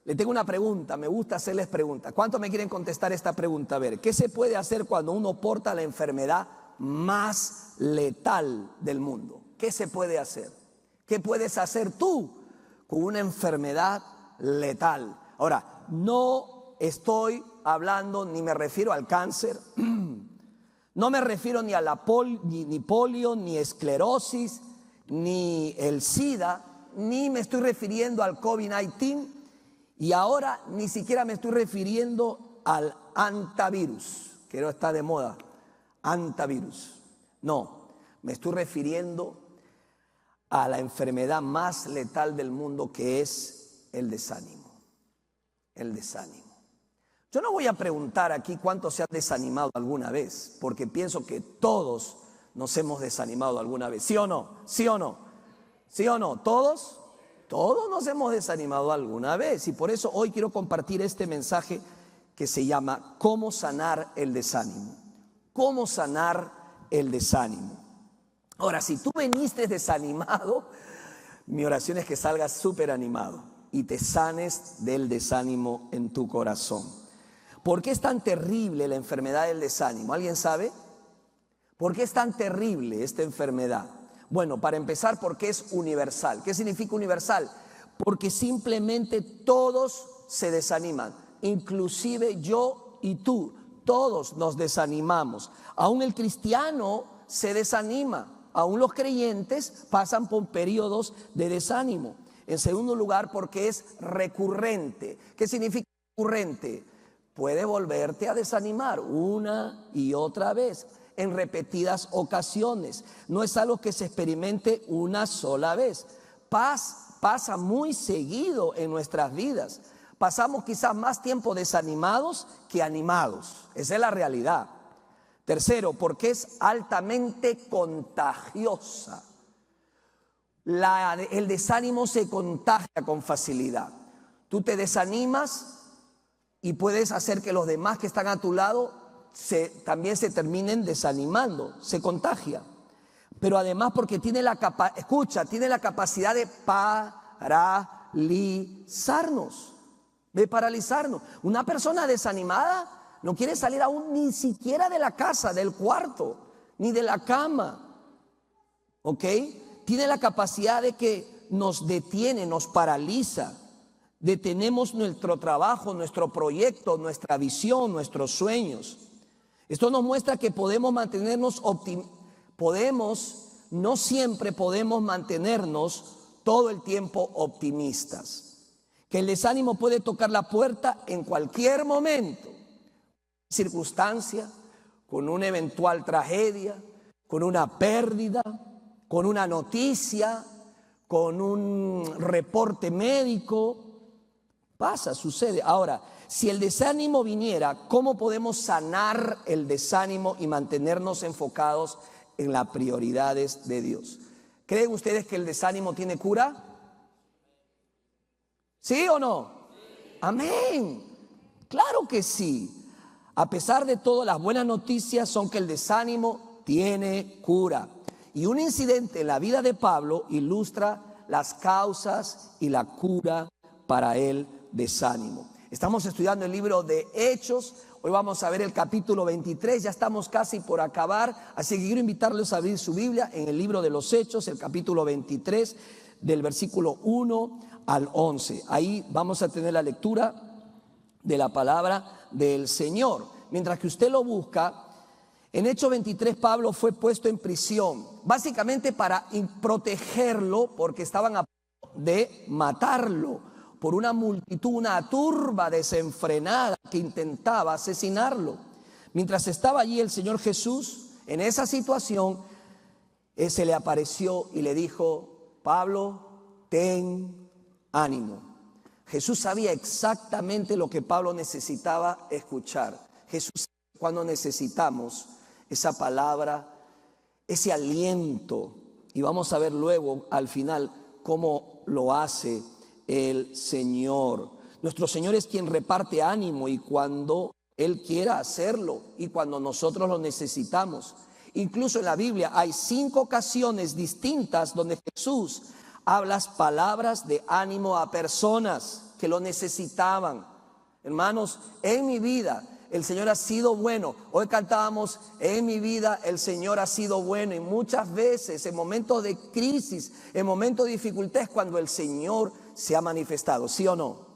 Le tengo una pregunta, me gusta hacerles preguntas. ¿Cuántos me quieren contestar esta pregunta? A ver, ¿qué se puede hacer cuando uno porta la enfermedad más letal del mundo? ¿Qué se puede hacer? ¿Qué puedes hacer tú con una enfermedad letal? Ahora, no estoy hablando ni me refiero al cáncer, no me refiero ni a la ni polio, ni esclerosis, ni el SIDA, ni me estoy refiriendo al COVID-19 y ahora ni siquiera me estoy refiriendo al antivirus, que no está de moda, antivirus. No, me estoy refiriendo a la enfermedad más letal del mundo, que es el desánimo. El desánimo. Yo no voy a preguntar aquí cuántos se han desanimado alguna vez, porque pienso que todos nos hemos desanimado alguna vez. ¿Sí o no? ¿Sí o no? ¿Sí o no? ¿Todos? Todos nos hemos desanimado alguna vez. Y por eso hoy quiero compartir este mensaje que se llama ¿Cómo sanar el desánimo? ¿Cómo sanar el desánimo? Ahora, si tú viniste desanimado, mi oración es que salgas súper animado y te sanes del desánimo en tu corazón. ¿Por qué es tan terrible la enfermedad del desánimo? ¿Alguien sabe? ¿Por qué es tan terrible esta enfermedad? Bueno, para empezar, porque es universal. ¿Qué significa universal? Porque simplemente todos se desaniman, inclusive yo y tú, todos nos desanimamos. Aún el cristiano se desanima, aún los creyentes pasan por periodos de desánimo. En segundo lugar, porque es recurrente. ¿Qué significa recurrente? Puede volverte a desanimar una y otra vez, en repetidas ocasiones. No es algo que se experimente una sola vez. Pasa muy seguido en nuestras vidas. Pasamos quizás más tiempo desanimados que animados. Esa es la realidad. Tercero, porque es altamente contagiosa. El desánimo se contagia con facilidad. Tú te desanimas y puedes hacer que los demás que están a tu lado también se terminen desanimando, se contagia. Pero además porque tiene la capacidad de paralizarnos, Una persona desanimada no quiere salir aún ni siquiera de la casa, del cuarto, ni de la cama, ¿ok? Tiene la capacidad de que nos detiene, nos paraliza. Detenemos nuestro trabajo, nuestro proyecto, nuestra visión, nuestros sueños. Esto nos muestra que no siempre podemos mantenernos todo el tiempo optimistas. Que el desánimo puede tocar la puerta en cualquier momento, circunstancia, con una eventual tragedia, con una pérdida, con una noticia, con un reporte médico. Pasa, sucede. Ahora, si el desánimo viniera, ¿cómo podemos sanar el desánimo y mantenernos enfocados en las prioridades de Dios? ¿Creen ustedes que el desánimo tiene cura? ¿Sí o no? Amén. Claro que sí. A pesar de todo, las buenas noticias son que el desánimo tiene cura. Y un incidente en la vida de Pablo ilustra las causas y la cura para el desánimo. Estamos estudiando el libro de Hechos. Hoy vamos a ver el capítulo 23. Ya estamos casi por acabar. Así que quiero invitarles a abrir su Biblia en el libro de los Hechos, el capítulo 23, del versículo 1 al 11. Ahí vamos a tener la lectura de la palabra del Señor. Mientras que usted lo busca, en Hechos 23 Pablo fue puesto en prisión, básicamente para protegerlo, porque estaban a punto de matarlo por una multitud, una turba desenfrenada que intentaba asesinarlo. Mientras estaba allí el Señor Jesús, en esa situación, se le apareció y le dijo: Pablo, ten ánimo. Jesús sabía exactamente lo que Pablo necesitaba escuchar. Jesús sabe cuando necesitamos esa palabra, ese aliento. Y vamos a ver luego al final cómo lo hace el Señor. Nuestro Señor es quien reparte ánimo, y cuando Él quiera hacerlo y cuando nosotros lo necesitamos. Incluso en la Biblia hay 5 ocasiones distintas donde Jesús Hablas palabras de ánimo a personas que lo necesitaban. Hermanos, en mi vida el Señor ha sido bueno. Hoy cantábamos, en mi vida el Señor ha sido bueno. Y muchas veces en momentos de crisis, en momentos de dificultad es cuando el Señor se ha manifestado, ¿sí o no?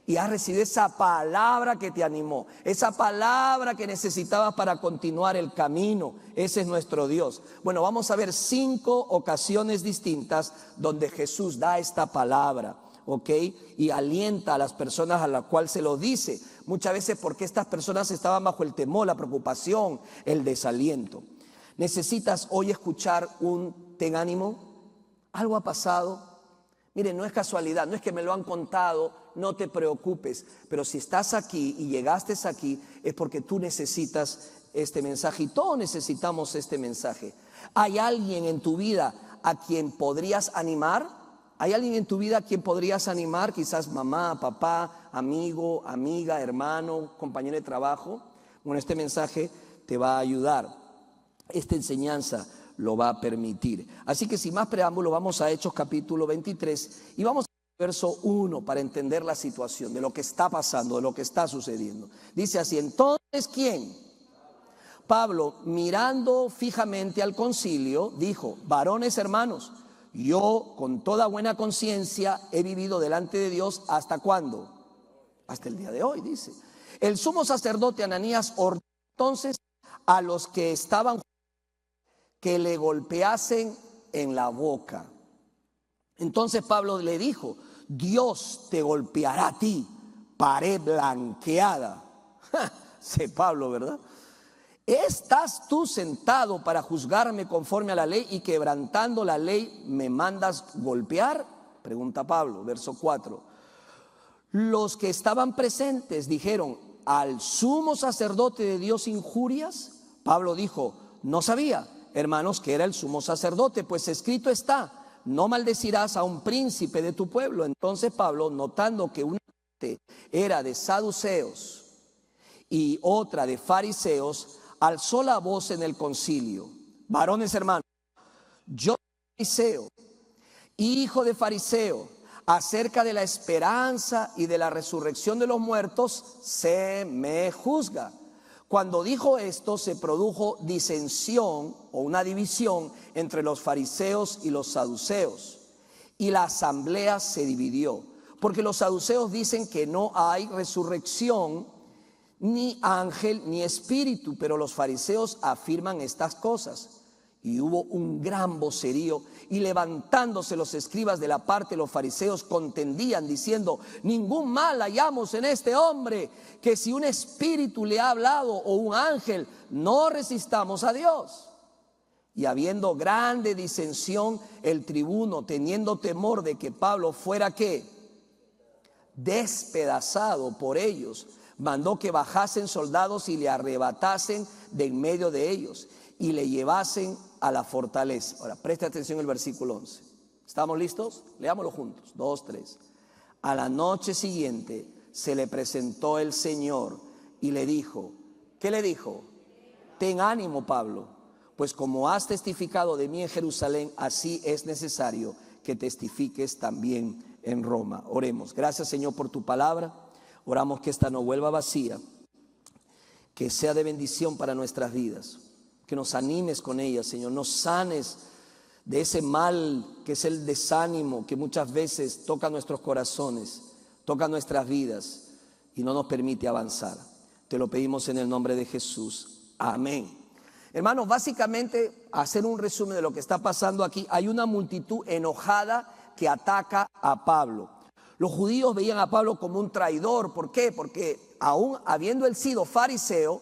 Y has recibido esa palabra que te animó, esa palabra que necesitabas para continuar el camino. Ese es nuestro Dios. Bueno, vamos a ver 5 ocasiones distintas donde Jesús da esta palabra, ¿ok? Y alienta a las personas a las cuales se lo dice. Muchas veces porque estas personas estaban bajo el temor, la preocupación, el desaliento. ¿Necesitas hoy escuchar un ten ánimo? ¿Algo ha pasado? Miren, no es casualidad, no es que me lo han contado, no te preocupes. Pero si estás aquí y llegaste aquí, es porque tú necesitas este mensaje y todos necesitamos este mensaje. ¿Hay alguien en tu vida a quien podrías animar? ¿Hay alguien en tu vida a quien podrías animar? Quizás mamá, papá, amigo, amiga, hermano, compañero de trabajo. Bueno, este mensaje te va a ayudar. Esta enseñanza lo va a permitir. Así que sin más preámbulo, vamos a Hechos capítulo 23 y vamos al verso 1 para entender la situación de lo que está pasando, de lo que está sucediendo. Dice así: entonces, ¿quién? Pablo, mirando fijamente al concilio, dijo: varones hermanos, yo con toda buena conciencia he vivido delante de Dios. ¿Hasta cuándo? Hasta el día de hoy, dice. El sumo sacerdote Ananías ordenó entonces a los que estaban que le golpeasen en la boca. Entonces Pablo le dijo: Dios te golpeará a ti, pared blanqueada. Sé Pablo, ¿verdad? ¿Estás tú sentado para juzgarme conforme a la ley y quebrantando la ley me mandas golpear? Pregunta Pablo, verso 4. Los que estaban presentes dijeron: ¿al sumo sacerdote de Dios injurias? Pablo dijo: no sabía, hermanos, que era el sumo sacerdote, pues escrito está: no maldecirás a un príncipe de tu pueblo. Entonces Pablo, notando que una parte era de saduceos y otra de fariseos, alzó la voz en el concilio: varones hermanos, yo fariseo, hijo de fariseo, acerca de la esperanza y de la resurrección de los muertos se me juzga. Cuando dijo esto, se produjo disensión o una división entre los fariseos y los saduceos, y la asamblea se dividió, porque los saduceos dicen que no hay resurrección, ni ángel, ni espíritu, pero los fariseos afirman estas cosas. Y hubo un gran vocerío, y levantándose los escribas de la parte de los fariseos contendían diciendo: ningún mal hallamos en este hombre, que si un espíritu le ha hablado o un ángel, no resistamos a Dios. Y habiendo grande disensión, el tribuno, teniendo temor de que Pablo fuera ¿qué? Despedazado por ellos, mandó que bajasen soldados y le arrebatasen de en medio de ellos y le llevasen a la fortaleza. Ahora, preste atención al versículo 11. ¿Estamos listos? Leámoslo juntos. 2, 3. A la noche siguiente se le presentó el Señor y le dijo, ¿qué le dijo? Ten ánimo, Pablo, pues como has testificado de mí en Jerusalén, así es necesario que testifiques también en Roma. Oremos. Gracias, Señor, por tu palabra. Oramos que esta no vuelva vacía, que sea de bendición para nuestras vidas, que nos animes con ella, Señor, nos sanes de ese mal que es el desánimo que muchas veces toca nuestros corazones, toca nuestras vidas y no nos permite avanzar. Te lo pedimos en el nombre de Jesús. Amén. Hermanos, básicamente, hacer un resumen de lo que está pasando aquí, hay una multitud enojada que ataca a Pablo. Los judíos veían a Pablo como un traidor. ¿Por qué? Porque aún habiendo él sido fariseo,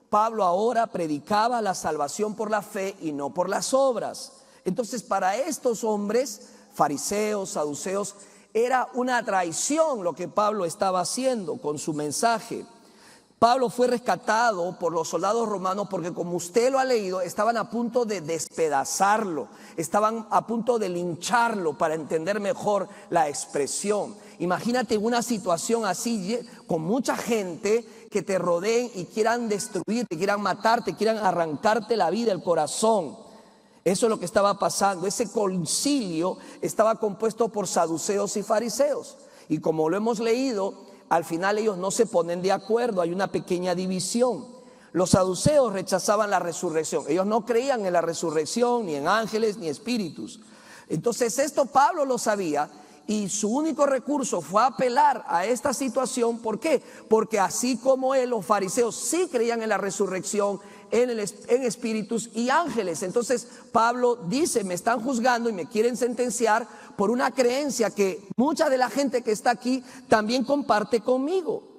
Pablo ahora predicaba la salvación por la fe y no por las obras. Entonces, para estos hombres, fariseos, saduceos, era una traición lo que Pablo estaba haciendo con su mensaje. Pablo fue rescatado por los soldados romanos porque, como usted lo ha leído, estaban a punto de despedazarlo, estaban a punto de lincharlo, para entender mejor la expresión. Imagínate una situación así, con mucha gente que te rodeen y quieran destruirte, quieran matarte, quieran arrancarte la vida, el corazón. Eso es lo que estaba pasando. Ese concilio estaba compuesto por saduceos y fariseos. Y como lo hemos leído, al final ellos no se ponen de acuerdo, hay una pequeña división. Los saduceos rechazaban la resurrección. Ellos no creían en la resurrección, ni en ángeles, ni espíritus. Entonces esto Pablo lo sabía y su único recurso fue apelar a esta situación. ¿Por qué? Porque así como él, los fariseos sí creían en la resurrección, en espíritus y ángeles. Entonces Pablo dice: me están juzgando y me quieren sentenciar por una creencia que mucha de la gente que está aquí también comparte conmigo.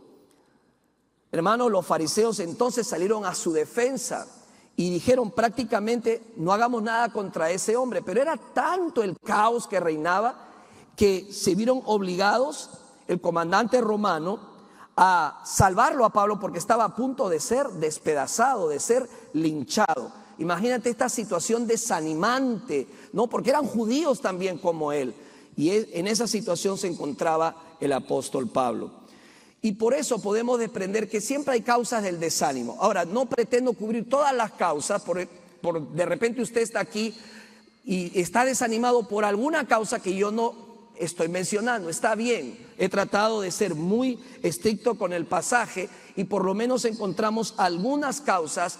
Hermanos, los fariseos entonces salieron a su defensa y dijeron prácticamente: no hagamos nada contra ese hombre. Pero era tanto el caos que reinaba que se vieron obligados, el comandante romano, a salvarlo a Pablo, porque estaba a punto de ser despedazado, de ser linchado. Imagínate esta situación desanimante, ¿no? Porque eran judíos también como él. Y en esa situación se encontraba el apóstol Pablo. Y por eso podemos desprender que siempre hay causas del desánimo. Ahora, no pretendo cubrir todas las causas, de repente usted está aquí y está desanimado por alguna causa que yo no estoy mencionando. Está bien, he tratado de ser muy estricto con el pasaje y por lo menos encontramos algunas causas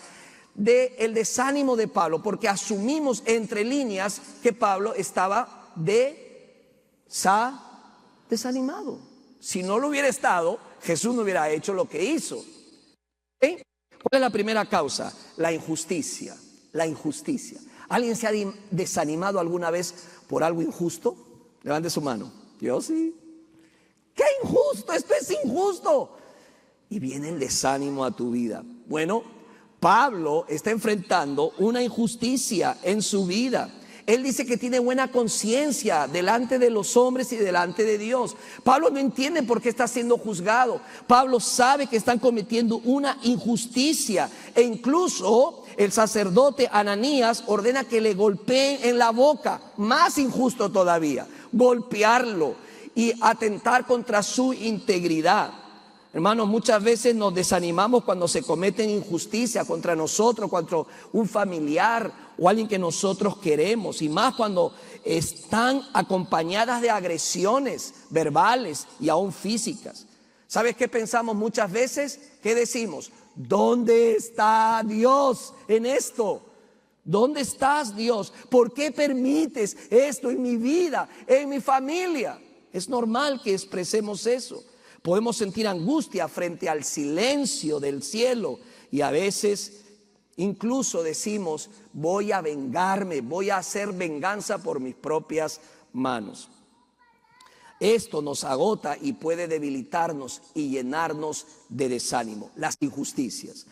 del desánimo de Pablo, porque asumimos entre líneas que Pablo estaba desanimado. Si no lo hubiera estado, Jesús no hubiera hecho lo que hizo. ¿Okay? ¿Cuál es la primera causa? La injusticia. La injusticia. ¿Alguien se ha desanimado alguna vez por algo injusto? Levante su mano. Yo sí. ¡Qué injusto! Esto es injusto. Y viene el desánimo a tu vida. Bueno, Pablo está enfrentando una injusticia en su vida. Él dice que tiene buena conciencia delante de los hombres y delante de Dios. Pablo no entiende por qué está siendo juzgado. Pablo sabe que están cometiendo una injusticia. E incluso el sacerdote Ananías ordena que le golpeen en la boca. Más injusto todavía, golpearlo y atentar contra su integridad. Hermanos, muchas veces nos desanimamos cuando se cometen injusticias contra nosotros, contra un familiar o alguien que nosotros queremos, y más cuando están acompañadas de agresiones verbales y aún físicas. ¿Sabes qué pensamos muchas veces? ¿Qué decimos? ¿Dónde está Dios en esto? ¿Dónde estás, Dios? ¿Por qué permites esto en mi vida, en mi familia? Es normal que expresemos eso. Podemos sentir angustia frente al silencio del cielo y a veces incluso decimos: voy a vengarme, voy a hacer venganza por mis propias manos. Esto nos agota y puede debilitarnos y llenarnos de desánimo. Las injusticias.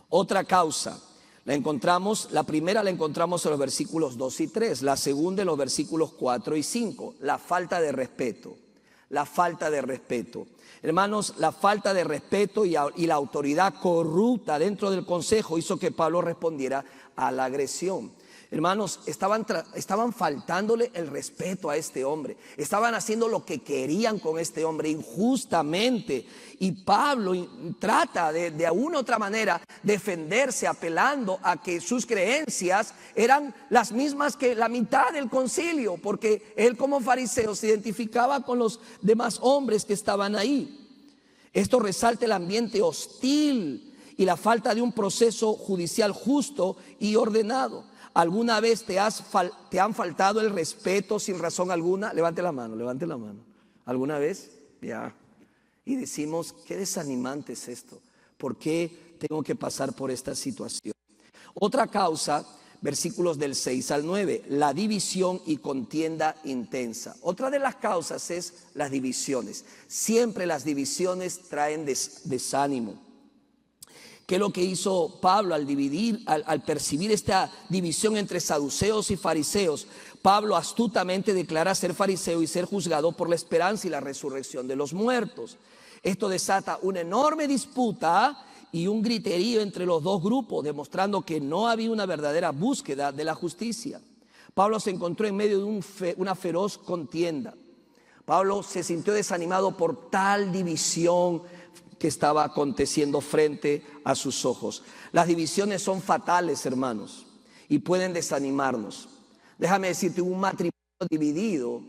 Otra causa la primera la encontramos en los versículos 2 y 3, la segunda en los versículos 4 y 5, la falta de respeto. La falta de respeto. Hermanos, la falta de respeto y la autoridad corrupta dentro del consejo hizo que Pablo respondiera a la agresión. Hermanos, estaban faltándole el respeto a este hombre. Estaban haciendo lo que querían con este hombre injustamente. Y Pablo trata de una u otra manera defenderse, apelando a que sus creencias eran las mismas que la mitad del concilio, porque él como fariseo se identificaba con los demás hombres que estaban ahí. Esto resalta el ambiente hostil y la falta de un proceso judicial justo y ordenado. ¿Alguna vez te han faltado el respeto sin razón alguna? Levante la mano, levante la mano. ¿Alguna vez? Ya. Y decimos: qué desanimante es esto. ¿Por qué tengo que pasar por esta situación? Otra causa, versículos del 6 al 9, la división y contienda intensa. Otra de las causas es las divisiones. Siempre las divisiones traen desánimo. ¿Qué es lo que hizo Pablo al percibir esta división entre saduceos y fariseos? Pablo astutamente declara ser fariseo y ser juzgado por la esperanza y la resurrección de los muertos. Esto desata una enorme disputa y un griterío entre los dos grupos, demostrando que no había una verdadera búsqueda de la justicia. Pablo se encontró en medio de una feroz contienda. Pablo se sintió desanimado por tal división que estaba aconteciendo frente a sus ojos. Las divisiones son fatales, hermanos. y pueden desanimarnos. Déjame decirte, un matrimonio dividido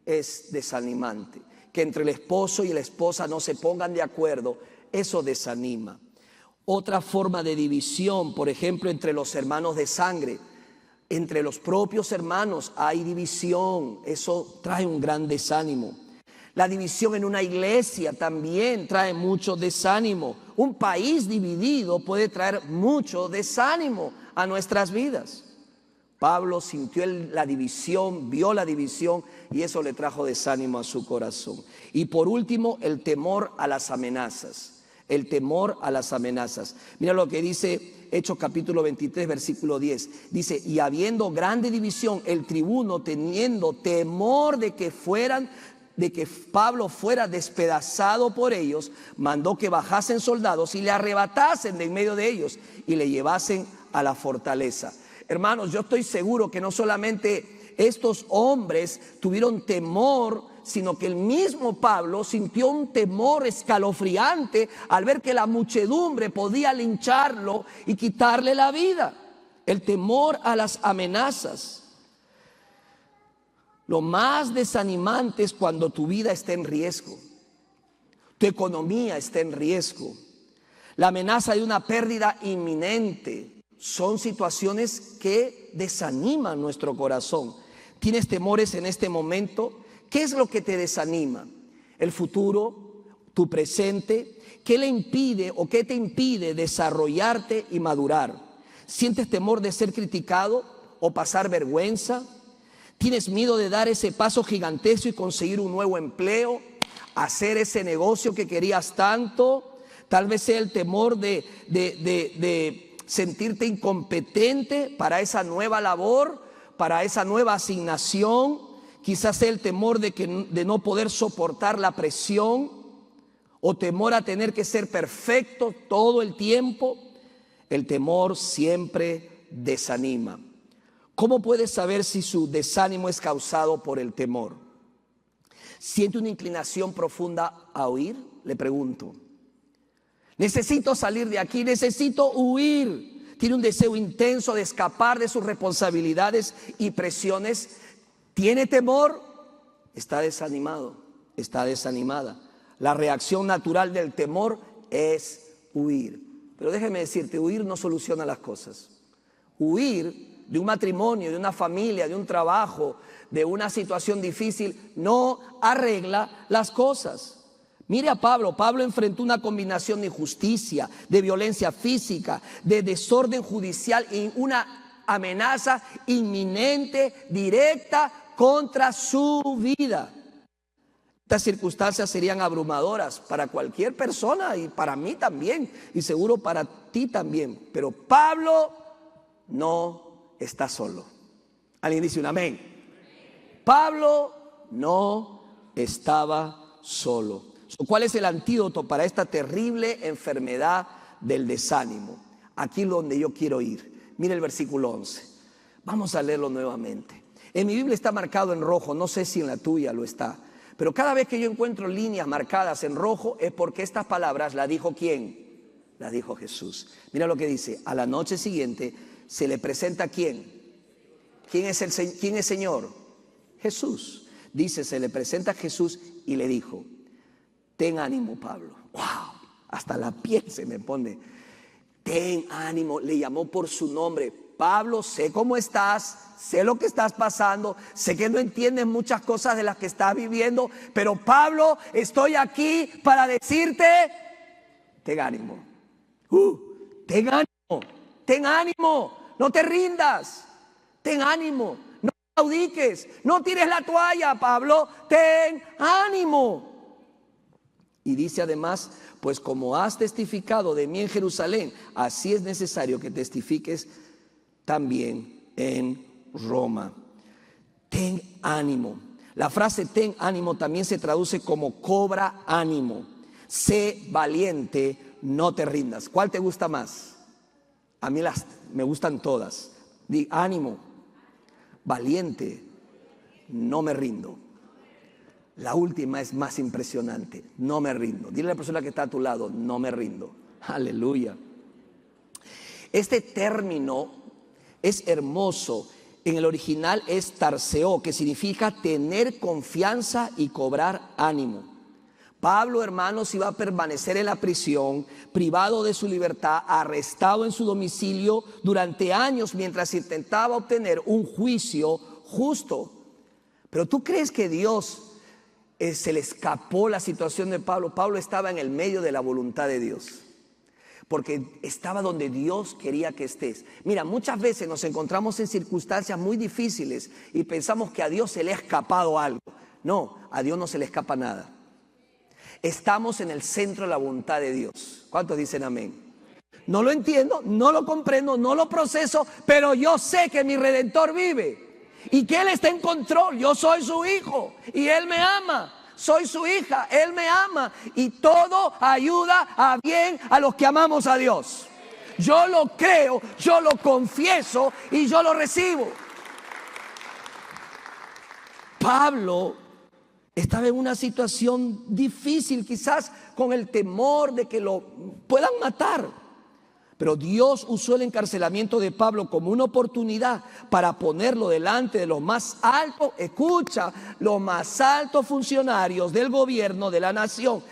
es desanimante. Que entre el esposo y la esposa no se pongan de acuerdo, eso desanima. Otra forma de división, por ejemplo, entre los hermanos de sangre, entre los propios hermanos hay división, eso trae un gran desánimo. La división en una iglesia también trae mucho desánimo. Un país dividido puede traer mucho desánimo a nuestras vidas. Pablo sintió la división, vio la división y eso le trajo desánimo a su corazón. Y por último, el temor a las amenazas. El temor a las amenazas. Mira lo que dice Hechos capítulo 23, versículo 10. Dice, y habiendo grande división, el tribuno, teniendo temor de que Pablo fuera despedazado por ellos, mandó que bajasen soldados y le arrebatasen de en medio de ellos y le llevasen a la fortaleza. Hermanos, yo estoy seguro que no solamente estos hombres tuvieron temor, sino que el mismo Pablo sintió un temor escalofriante al ver que la muchedumbre podía lincharlo y quitarle la vida. El temor a las amenazas. Lo más desanimante es cuando tu vida está en riesgo, tu economía está en riesgo, la amenaza de una pérdida inminente. Son situaciones que desaniman nuestro corazón. ¿Tienes temores en este momento? ¿Qué es lo que te desanima? ¿El futuro? ¿Tu presente? ¿Qué le impide o qué te impide desarrollarte y madurar? ¿Sientes temor de ser criticado o pasar vergüenza? ¿Tienes miedo de dar ese paso gigantesco y conseguir un nuevo empleo? ¿Hacer ese negocio que querías tanto? Tal vez sea el temor de sentirte incompetente para esa nueva labor, para esa nueva asignación. Quizás sea el temor de no poder soportar la presión o temor a tener que ser perfecto todo el tiempo. El temor siempre desanima. ¿Cómo puedes saber si su desánimo es causado por el temor? ¿Siente una inclinación profunda a huir? Le pregunto. Necesito salir de aquí, necesito huir. Tiene un deseo intenso de escapar de sus responsabilidades y presiones. ¿Tiene temor? Está desanimado, está desanimada. La reacción natural del temor es huir. Pero déjeme decirte, huir no soluciona las cosas. Huir de un matrimonio, de una familia, de un trabajo, de una situación difícil, no arregla las cosas. Mire a Pablo. Pablo enfrentó una combinación de injusticia, de violencia física, de desorden judicial y una amenaza inminente, directa contra su vida. Estas circunstancias serían abrumadoras para cualquier persona y para mí también, y seguro para ti también. Pero Pablo no está solo. ¿Alguien dice un amén? Pablo no estaba solo. ¿Cuál es el antídoto para esta terrible enfermedad del desánimo? Aquí es donde yo quiero ir. Mire el versículo 11. Vamos a leerlo nuevamente. En mi Biblia está marcado en rojo, no sé si en la tuya lo está. Pero cada vez que yo encuentro líneas marcadas en rojo es porque estas palabras las dijo ¿quién? Las dijo Jesús. Mira lo que dice. A la noche siguiente se le presenta ¿quién? ¿Quién es Señor? Jesús. Dice, se le presenta a Jesús y le dijo: ten ánimo, Pablo. ¡Wow! Hasta la piel se me pone. Ten ánimo. Le llamó por su nombre. Pablo, sé cómo estás, sé lo que estás pasando, sé que no entiendes muchas cosas de las que estás viviendo, pero Pablo, estoy aquí para decirte, ten ánimo. Ten ánimo. Ten ánimo. No te rindas. Ten ánimo. No claudiques. No tires la toalla, Pablo. Ten ánimo. Y dice además, pues como has testificado de mí en Jerusalén, así es necesario que testifiques también en Roma. Ten ánimo. La frase ten ánimo también se traduce como cobra ánimo. Sé valiente, no te rindas. ¿Cuál te gusta más? A mí me gustan todas. Di ánimo, valiente, no me rindo. La última es más impresionante. No me rindo. Dile a la persona que está a tu lado, no me rindo. Aleluya. Este término es hermoso. En el original es tarseo, que significa tener confianza y cobrar ánimo. Pablo, hermanos, iba a permanecer en la prisión, privado de su libertad, arrestado en su domicilio durante años mientras intentaba obtener un juicio justo. Pero ¿tú crees que Dios se le escapó la situación de Pablo? Pablo estaba en el medio de la voluntad de Dios, porque estaba donde Dios quería que estés. Mira, muchas veces nos encontramos en circunstancias muy difíciles y pensamos que a Dios se le ha escapado algo. No, a Dios no se le escapa nada. Estamos en el centro de la voluntad de Dios. ¿Cuántos dicen amén? No lo entiendo, no lo comprendo, no lo proceso, pero yo sé que mi Redentor vive y que Él está en control. Yo soy su hijo y Él me ama. Soy su hija, Él me ama y todo ayuda a bien a los que amamos a Dios. Yo lo creo, yo lo confieso y yo lo recibo. Pablo estaba en una situación difícil, quizás con el temor de que lo puedan matar. Pero Dios usó el encarcelamiento de Pablo como una oportunidad para ponerlo delante de los más altos, escucha, los más altos funcionarios del gobierno de la nación,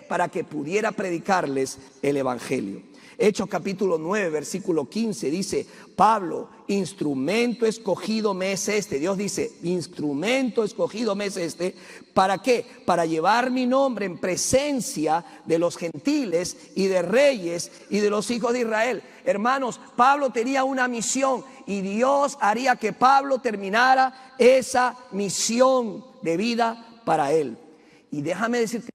para que pudiera predicarles el evangelio. Hechos capítulo 9, versículo 15 dice: Pablo, instrumento escogido me es este. Dios dice: instrumento escogido me es este. ¿Para qué? Para llevar mi nombre en presencia de los gentiles y de reyes y de los hijos de Israel. Hermanos, Pablo tenía una misión y Dios haría que Pablo terminara esa misión de vida para él. Y déjame decirte,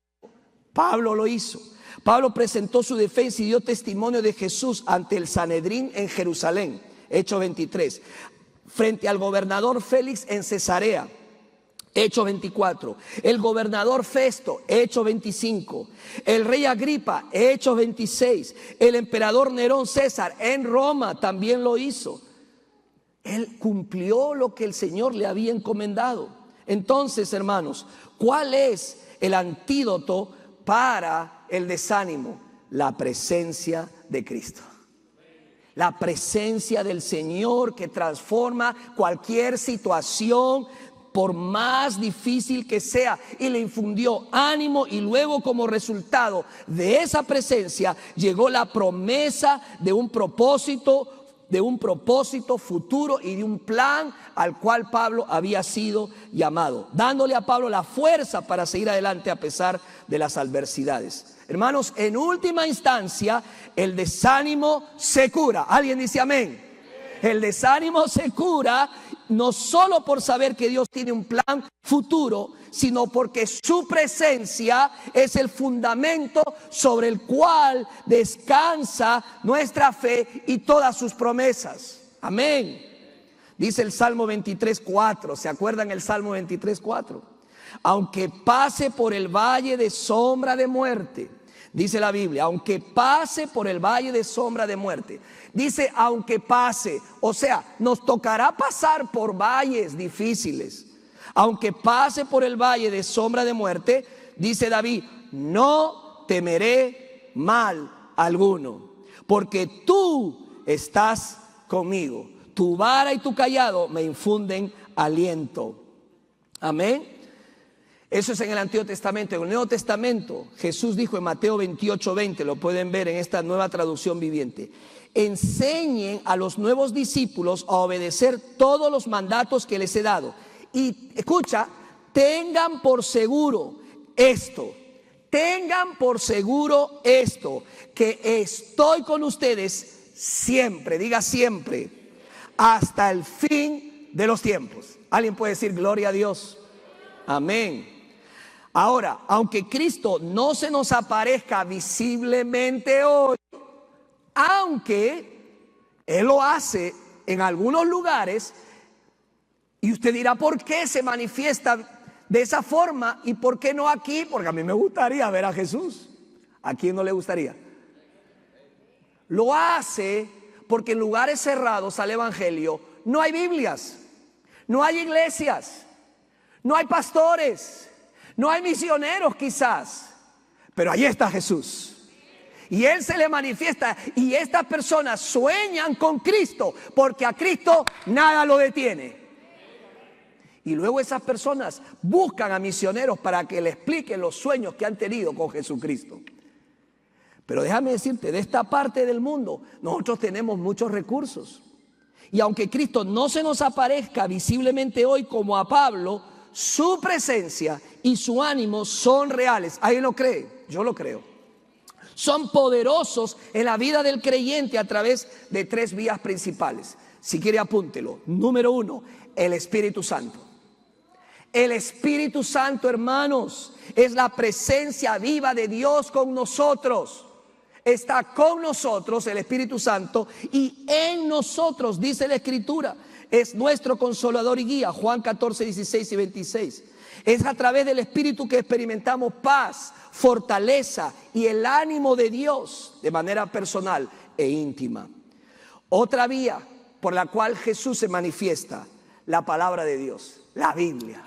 Pablo lo hizo. Pablo presentó su defensa y dio testimonio de Jesús ante el Sanedrín en Jerusalén, Hechos 23, frente al gobernador Félix en Cesarea, Hechos 24, el gobernador Festo, Hechos 25, el rey Agripa, Hechos 26, el emperador Nerón César en Roma también lo hizo. Él cumplió lo que el Señor le había encomendado. Entonces, hermanos, ¿cuál es el antídoto para el desánimo? La presencia de Cristo. La presencia del Señor que transforma cualquier situación, por más difícil que sea, y le infundió ánimo, y luego como resultado de esa presencia llegó la promesa de un propósito futuro y de un plan al cual Pablo había sido llamado, dándole a Pablo la fuerza para seguir adelante a pesar de las adversidades. Hermanos, en última instancia, el desánimo se cura. ¿Alguien dice amén? El desánimo se cura no solo por saber que Dios tiene un plan futuro, sino porque su presencia es el fundamento sobre el cual descansa nuestra fe y todas sus promesas. Amén. Dice el Salmo 23:4. ¿Se acuerdan el Salmo 23:4? Aunque pase por el valle de sombra de muerte, dice la Biblia, aunque pase por el valle de sombra de muerte. Dice aunque pase, o sea, nos tocará pasar por valles difíciles. Aunque pase por el valle de sombra de muerte, dice David, no temeré mal alguno, porque tú estás conmigo. Tu vara y tu cayado me infunden aliento. Amén. Eso es en el Antiguo Testamento. En el Nuevo Testamento, Jesús dijo en Mateo 28:20, lo pueden ver en esta nueva traducción viviente: enseñen a los nuevos discípulos a obedecer todos los mandatos que les he dado. Y escucha, tengan por seguro esto, que estoy con ustedes siempre, diga siempre, hasta el fin de los tiempos. ¿Alguien puede decir gloria a Dios? Amén. Ahora, aunque Cristo no se nos aparezca visiblemente hoy, aunque Él lo hace en algunos lugares, y usted dirá, ¿por qué se manifiesta de esa forma y por qué no aquí? Porque a mí me gustaría ver a Jesús. ¿A quién no le gustaría? Lo hace porque en lugares cerrados al evangelio no hay Biblias, no hay iglesias, no hay pastores, no hay misioneros quizás, pero ahí está Jesús. Y Él se le manifiesta y estas personas sueñan con Cristo porque a Cristo nada lo detiene. Y luego esas personas buscan a misioneros para que le expliquen los sueños que han tenido con Jesucristo. Pero déjame decirte, de esta parte del mundo nosotros tenemos muchos recursos. Y aunque Cristo no se nos aparezca visiblemente hoy como a Pablo, su presencia y su ánimo son reales. ¿Alguien lo cree? Yo lo creo. Son poderosos en la vida del creyente a través de 3 vías principales. Si quiere, apúntelo. Número 1, el Espíritu Santo. El Espíritu Santo, hermanos, es la presencia viva de Dios con nosotros. Está con nosotros el Espíritu Santo y en nosotros, dice la Escritura. Es nuestro consolador y guía, Juan 14, 16 y 26. Es a través del Espíritu que experimentamos paz, fortaleza y el ánimo de Dios de manera personal e íntima. Otra vía por la cual Jesús se manifiesta, la palabra de Dios, la Biblia.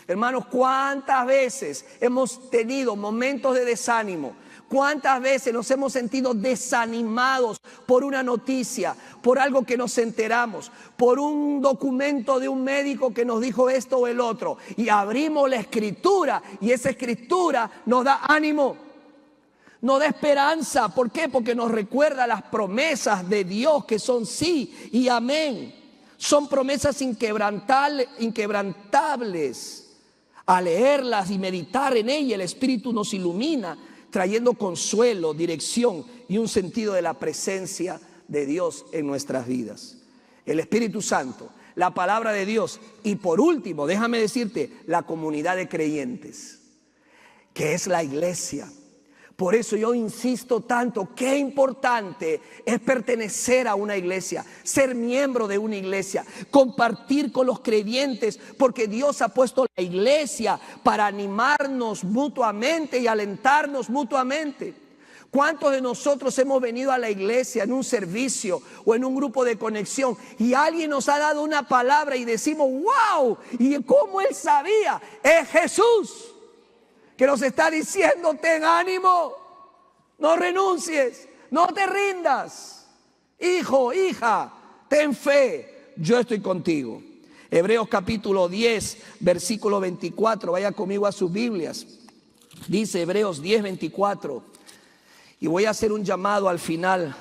Hermanos, ¿cuántas veces hemos tenido momentos de desánimo? ¿Cuántas veces nos hemos sentido desanimados por una noticia, por algo que nos enteramos, por un documento de un médico que nos dijo esto o el otro? Y abrimos la Escritura y esa Escritura nos da ánimo, nos da esperanza. ¿Por qué? Porque nos recuerda las promesas de Dios que son sí y amén. Son promesas inquebrantables. Al leerlas y meditar en ellas, el Espíritu nos ilumina, trayendo consuelo, dirección y un sentido de la presencia de Dios en nuestras vidas. El Espíritu Santo, la palabra de Dios y por último, déjame decirte, la comunidad de creyentes, que es la iglesia. Por eso yo insisto tanto, qué importante es pertenecer a una iglesia, ser miembro de una iglesia, compartir con los creyentes, porque Dios ha puesto la iglesia para animarnos mutuamente y alentarnos mutuamente. ¿Cuántos de nosotros hemos venido a la iglesia en un servicio o en un grupo de conexión y alguien nos ha dado una palabra y decimos, wow, ¿y cómo él sabía? Es Jesús que nos está diciendo, ten ánimo, no renuncies, no te rindas. Hijo, hija, ten fe, yo estoy contigo. Hebreos capítulo 10, versículo 24, vaya conmigo a sus Biblias. Dice Hebreos 10, 24, y voy a hacer un llamado al final.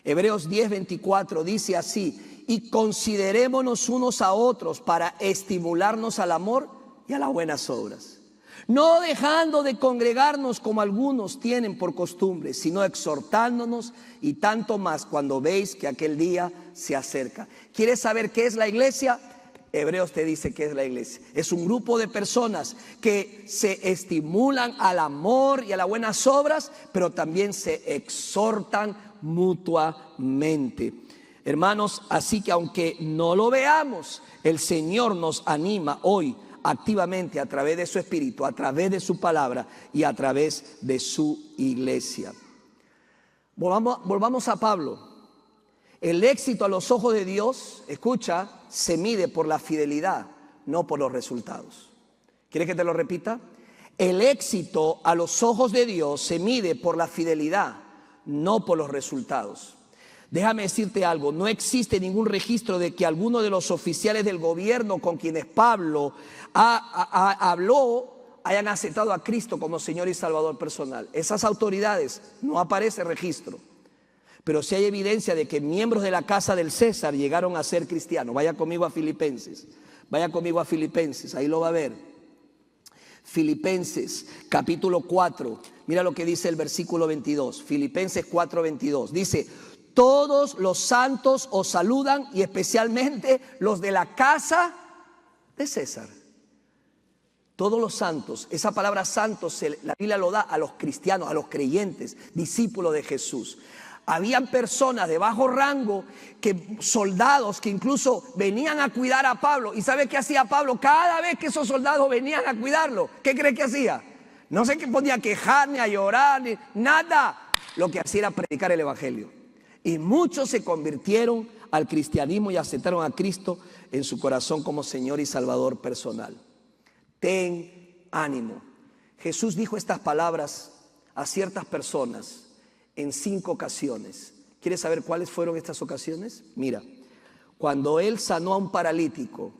Hebreos 10, 24 dice así, y considerémonos unos a otros para estimularnos al amor y a las buenas obras. No dejando de congregarnos como algunos tienen por costumbre, sino exhortándonos y tanto más cuando veis que aquel día se acerca. ¿Quieres saber qué es la iglesia? Hebreos te dice qué es la iglesia. Es un grupo de personas que se estimulan al amor y a las buenas obras, pero también se exhortan mutuamente. Hermanos, así que aunque no lo veamos, el Señor nos anima hoy activamente a través de su Espíritu, a través de su palabra y a través de su iglesia. Volvamos a Pablo. El éxito a los ojos de Dios, escucha, se mide por la fidelidad, no por los resultados. ¿Quieres que te lo repita? El éxito a los ojos de Dios se mide por la fidelidad, no por los resultados. Déjame decirte algo, no existe ningún registro de que alguno de los oficiales del gobierno con quienes Pablo habló hayan aceptado a Cristo como Señor y Salvador personal. Esas autoridades, no aparece registro, pero sí hay evidencia de que miembros de la casa del César llegaron a ser cristianos. Vaya conmigo a Filipenses, ahí lo va a ver. Filipenses capítulo 4, mira lo que dice el versículo 22, Filipenses 4, 22, dice: todos los santos os saludan y especialmente los de la casa de César. Todos los santos, esa palabra santos la Biblia lo da a los cristianos, a los creyentes, discípulos de Jesús. Habían personas de bajo rango, soldados que incluso venían a cuidar a Pablo. ¿Y sabe qué hacía Pablo? Cada vez que esos soldados venían a cuidarlo, ¿qué cree que hacía? No sé qué ponía a quejar, ni a llorar, ni nada. Lo que hacía era predicar el evangelio. Y muchos se convirtieron al cristianismo y aceptaron a Cristo en su corazón como Señor y Salvador personal. Ten ánimo. Jesús dijo estas palabras a ciertas personas en 5 ocasiones. ¿Quieres saber cuáles fueron estas ocasiones? Mira, cuando Él sanó a un paralítico,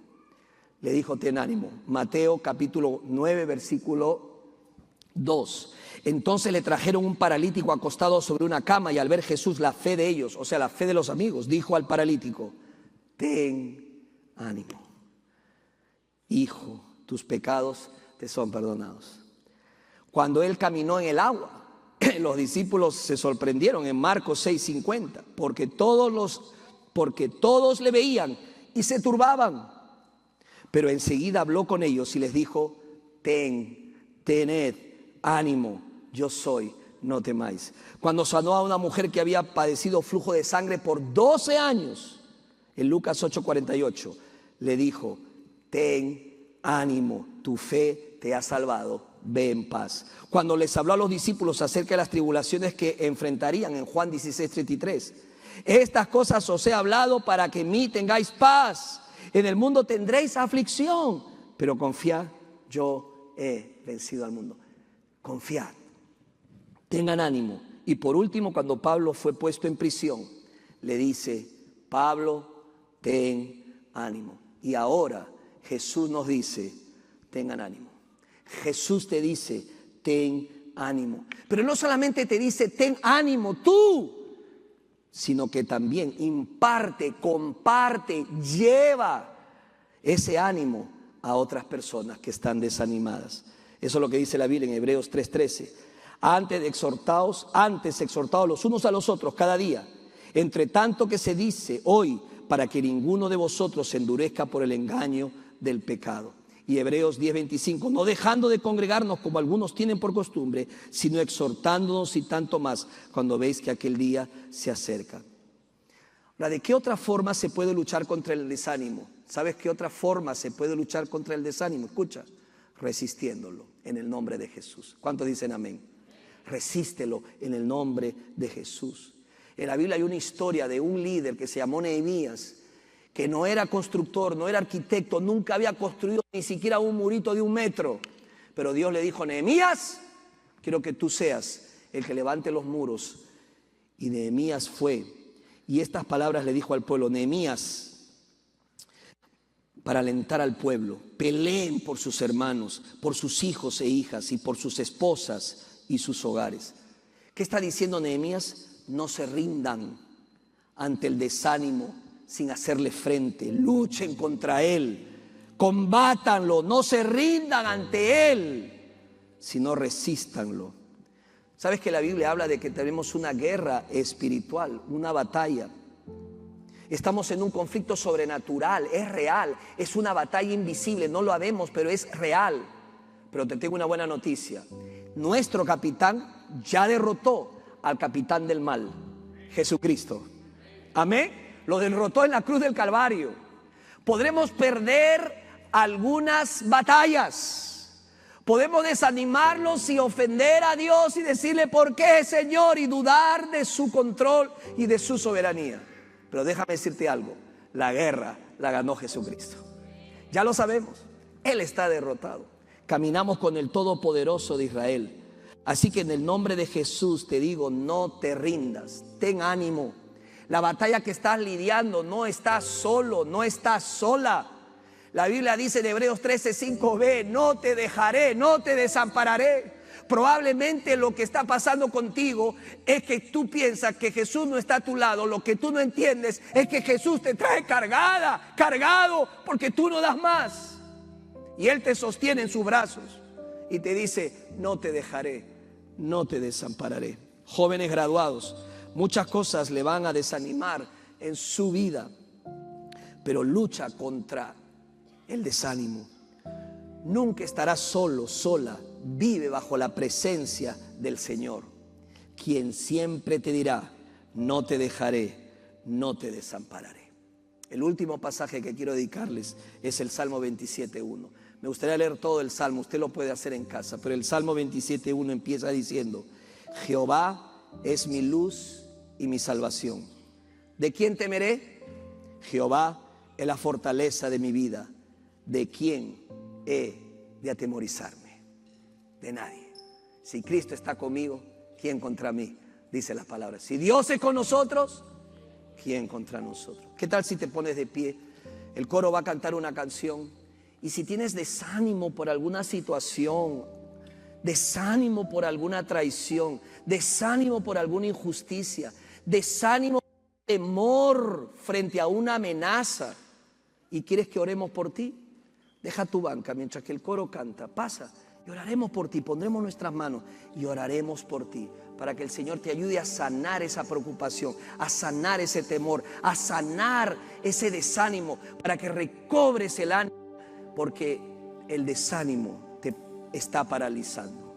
le dijo, ten ánimo. Mateo capítulo 9, versículo 2. Entonces le trajeron un paralítico acostado sobre una cama, y al ver Jesús la fe de ellos, o sea, la fe de los amigos, dijo al paralítico, ten ánimo, hijo, tus pecados te son perdonados. Cuando Él caminó en el agua, los discípulos se sorprendieron en Marcos 6:50, porque todos le veían y se turbaban. Pero enseguida habló con ellos y les dijo, tened ánimo, yo soy, no temáis. Cuando sanó a una mujer que había padecido flujo de sangre por 12 años, en Lucas 8:48, le dijo, ten ánimo, tu fe te ha salvado, ve en paz. Cuando les habló a los discípulos acerca de las tribulaciones que enfrentarían, en Juan 16:33, estas cosas os he hablado para que en mí tengáis paz. En el mundo tendréis aflicción, pero confiad, yo he vencido al mundo. Confiad, tengan ánimo. Y por último, cuando Pablo fue puesto en prisión, le dice, Pablo, ten ánimo. Y ahora Jesús nos dice, tengan ánimo. Jesús te dice, ten ánimo. Pero no solamente te dice, ten ánimo tú, sino que también imparte, comparte, lleva ese ánimo a otras personas que están desanimadas. Eso es lo que dice la Biblia en Hebreos 3:13. Antes exhortaos los unos a los otros cada día, entre tanto que se dice hoy, para que ninguno de vosotros se endurezca por el engaño del pecado. Y Hebreos 10:25, no dejando de congregarnos como algunos tienen por costumbre, sino exhortándonos y tanto más cuando veis que aquel día se acerca. Ahora, ¿de qué otra forma se puede luchar contra el desánimo? ¿Sabes qué otra forma se puede luchar contra el desánimo? Escucha, resistiéndolo en el nombre de Jesús. ¿Cuántos dicen amén? Resístelo en el nombre de Jesús. En la Biblia hay una historia de un líder que se llamó Nehemías, que no era constructor, no era arquitecto, nunca había construido ni siquiera un murito de 1 metro. Pero Dios le dijo, Nehemías, quiero que tú seas el que levante los muros. Y Nehemías fue, y estas palabras le dijo al pueblo, Nehemías, para alentar al pueblo, peleen por sus hermanos, por sus hijos e hijas y por sus esposas y sus hogares. ¿Qué está diciendo Nehemías? No se rindan ante el desánimo sin hacerle frente, luchen contra él, combátanlo, no se rindan ante él, sino resístanlo. ¿Sabes que la Biblia habla de que tenemos una guerra espiritual, una batalla? Estamos en un conflicto sobrenatural, es real, es una batalla invisible, no lo vemos, pero es real. Pero te tengo una buena noticia, nuestro capitán ya derrotó al capitán del mal, Jesucristo. Amén. Lo derrotó en la cruz del Calvario. Podremos perder algunas batallas. Podemos desanimarnos y ofender a Dios y decirle ¿por qué, Señor? Y dudar de su control y de su soberanía. Pero déjame decirte algo, la guerra la ganó Jesucristo. Ya lo sabemos, Él está derrotado. Caminamos con el Todopoderoso de Israel. Así que en el nombre de Jesús te digo, no te rindas, ten ánimo. La batalla que estás lidiando, no estás solo, no estás sola. La Biblia dice en Hebreos 13:5b, no te dejaré, no te desampararé. Probablemente lo que está pasando contigo es que tú piensas que Jesús no está a tu lado. Lo que tú no entiendes es que Jesús te trae cargado, porque tú no das más. Y Él te sostiene en sus brazos y te dice, no te dejaré, no te desampararé. Jóvenes graduados, muchas cosas le van a desanimar en su vida, pero lucha contra el desánimo. Nunca estarás solo, sola. Vive bajo la presencia del Señor, quien siempre te dirá, no te dejaré, no te desampararé. El último pasaje que quiero dedicarles es el Salmo 27:1. Me gustaría leer todo el Salmo, usted lo puede hacer en casa, pero el Salmo 27:1 empieza diciendo, Jehová es mi luz y mi salvación. ¿De quién temeré? Jehová es la fortaleza de mi vida. ¿De quién he de atemorizarme? De nadie. Si Cristo está conmigo, ¿quién contra mí? dice la palabra. Si Dios es con nosotros, ¿quién contra nosotros? ¿Qué tal si te pones de pie? El coro va a cantar una canción. Y si tienes desánimo por alguna situación, desánimo por alguna traición, desánimo por alguna injusticia, desánimo, temor frente a una amenaza, y quieres que oremos por ti, deja tu banca mientras que el coro canta, pasa y oraremos por ti, pondremos nuestras manos y oraremos por ti, para que el Señor te ayude a sanar esa preocupación, a sanar ese temor, a sanar ese desánimo, para que recobres el ánimo, porque el desánimo te está paralizando.